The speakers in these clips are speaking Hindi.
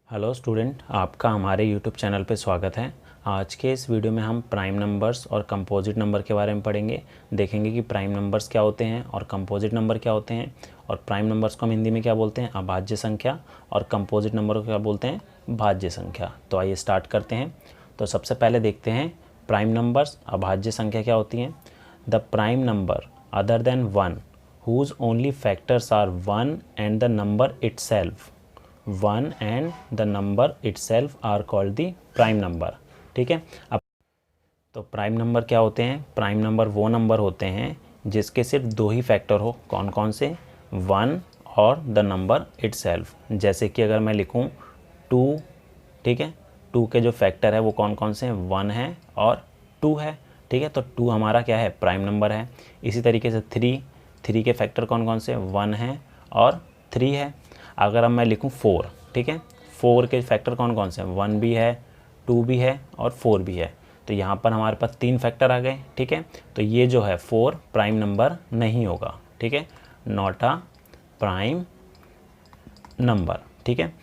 हेलो स्टूडेंट, आपका हमारे यूट्यूब चैनल पे स्वागत है। आज के इस वीडियो में हम प्राइम नंबर्स और कंपोजिट नंबर के बारे में पढ़ेंगे। देखेंगे कि प्राइम नंबर्स क्या होते हैं और कंपोजिट नंबर क्या होते हैं, और प्राइम नंबर्स को हम हिंदी में क्या बोलते हैं, अभाज्य संख्या, और कंपोजिट नंबर को क्या बोलते हैं, भाज्य संख्या। तो आइए स्टार्ट करते हैं। तो सबसे पहले देखते हैं प्राइम नंबर्स, अभाज्य संख्या क्या होती हैं। The prime number other than 1 whose only factors are 1 and the number itself 1 and the number itself are called the prime number। ठीक है। अब तो प्राइम नंबर क्या होते हैं? प्राइम नंबर वो नंबर होते हैं जिसके सिर्फ दो ही फैक्टर हो। कौन कौन से? 1 और द नंबर इटसेल्फ। जैसे कि अगर मैं लिखूं 2, ठीक है, 2 के जो फैक्टर है वो कौन कौन से हैं? 1 है और 2 है। ठीक है, तो 2 हमारा क्या है? प्राइम नंबर है। इसी तरीके से 3 के फैक्टर कौन कौन से? 1 है और 3 है। अगर अब मैं लिखूं 4, ठीक है, 4 के फैक्टर कौन कौन से हैं? 1 भी है, 2 भी है और 4 भी है। तो यहाँ पर हमारे पास 3 फैक्टर आ गए। ठीक है, तो ये जो है 4 प्राइम नंबर नहीं होगा। ठीक है, नॉट अ प्राइम नंबर। ठीक है,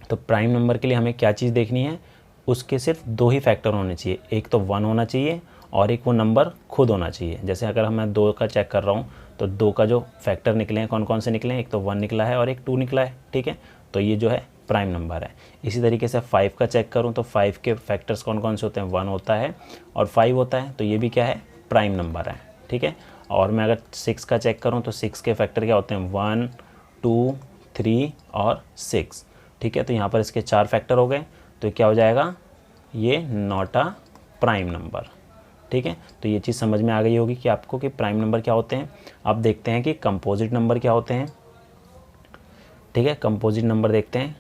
तो प्राइम नंबर के लिए हमें क्या चीज़ देखनी है? उसके सिर्फ दो ही फैक्टर होने चाहिए। एक तो 1 होना चाहिए और एक वो नंबर खुद होना चाहिए। जैसे अगर मैं 2 का चेक कर रहा हूँ तो 2 का जो फैक्टर निकले हैं कौन कौन से निकले हैं? एक तो 1 निकला है और एक 2 निकला है। ठीक है, तो ये जो है प्राइम नंबर है। इसी तरीके से 5 का चेक करूँ तो 5 के फैक्टर्स कौन कौन से होते हैं? 1 होता है और 5 होता है, तो ये भी क्या है? प्राइम नंबर है। ठीक है, और मैं अगर 6 का चेक करूँ तो 6 के फैक्टर क्या होते हैं? 1, 2, 3 और 6। ठीक है, तो यहाँ पर इसके 4 फैक्टर हो गए, तो क्या हो जाएगा? ये नॉट अ प्राइम नंबर। ठीक है, तो ये चीज़ समझ में आ गई होगी कि आपको कि प्राइम नंबर क्या होते हैं। अब देखते हैं कि कंपोजिट नंबर क्या होते हैं। ठीक है, कंपोजिट नंबर देखते हैं।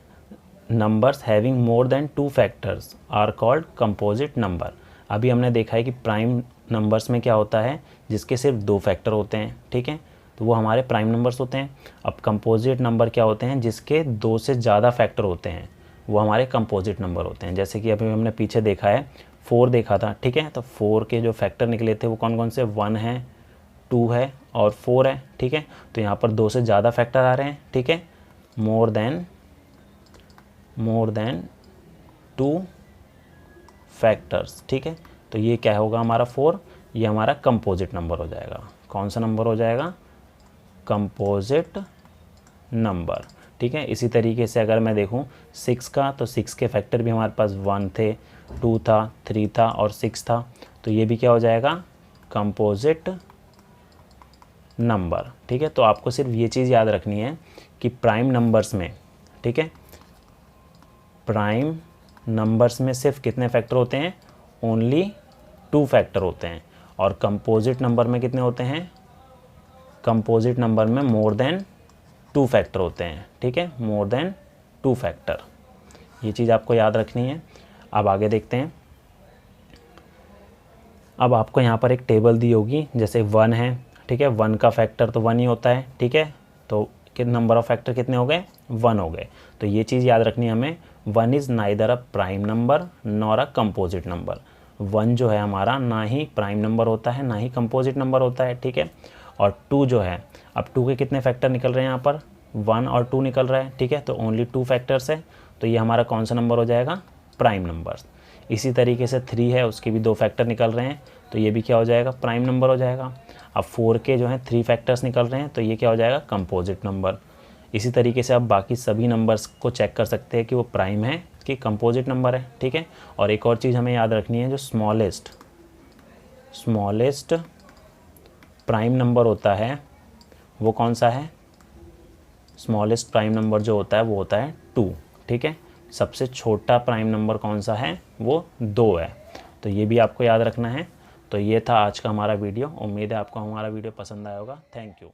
Numbers having more than 2 factors are called composite number. अभी हमने देखा है कि प्राइम नंबर्स में क्या होता है, जिसके सिर्फ 2 फैक्टर होते हैं। ठीक है, तो वो हमारे प्राइम नंबर्स होते हैं। अब कंपोजिट नंबर क्या होते हैं? जिसके 2 से ज़्यादा फैक्टर होते हैं, वो हमारे कंपोजिट नंबर होते हैं। जैसे कि अभी हमने पीछे देखा है 4 देखा था। ठीक है, तो 4 के जो फैक्टर निकले थे वो कौन कौन से? 1 है, 2 है और 4 है। ठीक है, तो यहाँ पर 2 से ज़्यादा फैक्टर आ रहे हैं। ठीक है, मोर देन 2 फैक्टर्स। ठीक है, तो ये क्या होगा हमारा? 4। ये हमारा कंपोजिट नंबर हो जाएगा। कौन सा नंबर हो जाएगा? Composite number. ठीक है, इसी तरीके से अगर मैं देखूं 6 का, तो 6 के फैक्टर भी हमारे पास 1 थे, 2 था, 3 था और 6 था, तो ये भी क्या हो जाएगा? Composite number. ठीक है, तो आपको सिर्फ ये चीज़ याद रखनी है कि प्राइम नंबर्स में, ठीक है, प्राइम नंबर्स में सिर्फ कितने फैक्टर होते हैं? ओनली 2 फैक्टर होते हैं। और कंपोजिट नंबर में कितने होते हैं? कंपोजिट नंबर में मोर देन 2 फैक्टर होते हैं। ठीक है, मोर देन 2 फैक्टर। ये चीज़ आपको याद रखनी है। अब आगे देखते हैं। अब आपको यहाँ पर एक टेबल दी होगी, जैसे 1 है। ठीक है, 1 का फैक्टर तो 1 ही होता है। ठीक है, तो कितने नंबर ऑफ फैक्टर कितने हो गए? 1 हो गए। तो ये चीज़ याद रखनी है हमें, 1 is neither a prime number nor a composite number. 1 जो है हमारा ना ही प्राइम नंबर होता है ना ही कंपोजिट नंबर होता है। ठीक है, और 2 जो है, अब 2 के कितने फैक्टर निकल रहे हैं? यहाँ पर 1 और 2 निकल रहा है। ठीक है, तो ओनली 2 फैक्टर्स है, तो ये हमारा कौन सा नंबर हो जाएगा? Prime number. इसी तरीके से 3 है, उसके भी 2 फैक्टर निकल रहे हैं, तो ये भी क्या हो जाएगा? प्राइम नंबर हो जाएगा। अब 4 के जो है 3 फैक्टर्स निकल रहे हैं, तो ये क्या हो जाएगा? Composite number. इसी तरीके से आप बाकी सभी नंबर्स को चेक कर सकते हैं कि वो प्राइम है कि कंपोजिट नंबर है। ठीक है, और एक और चीज़ हमें याद रखनी है, जो स्मॉलेस्ट प्राइम नंबर होता है वो कौन सा है? स्मॉलेस्ट प्राइम नंबर जो होता है वो होता है 2। ठीक है, सबसे छोटा प्राइम नंबर कौन सा है? वो 2 है। तो ये भी आपको याद रखना है। तो ये था आज का हमारा वीडियो। उम्मीद है आपको हमारा वीडियो पसंद आया होगा। Thank you.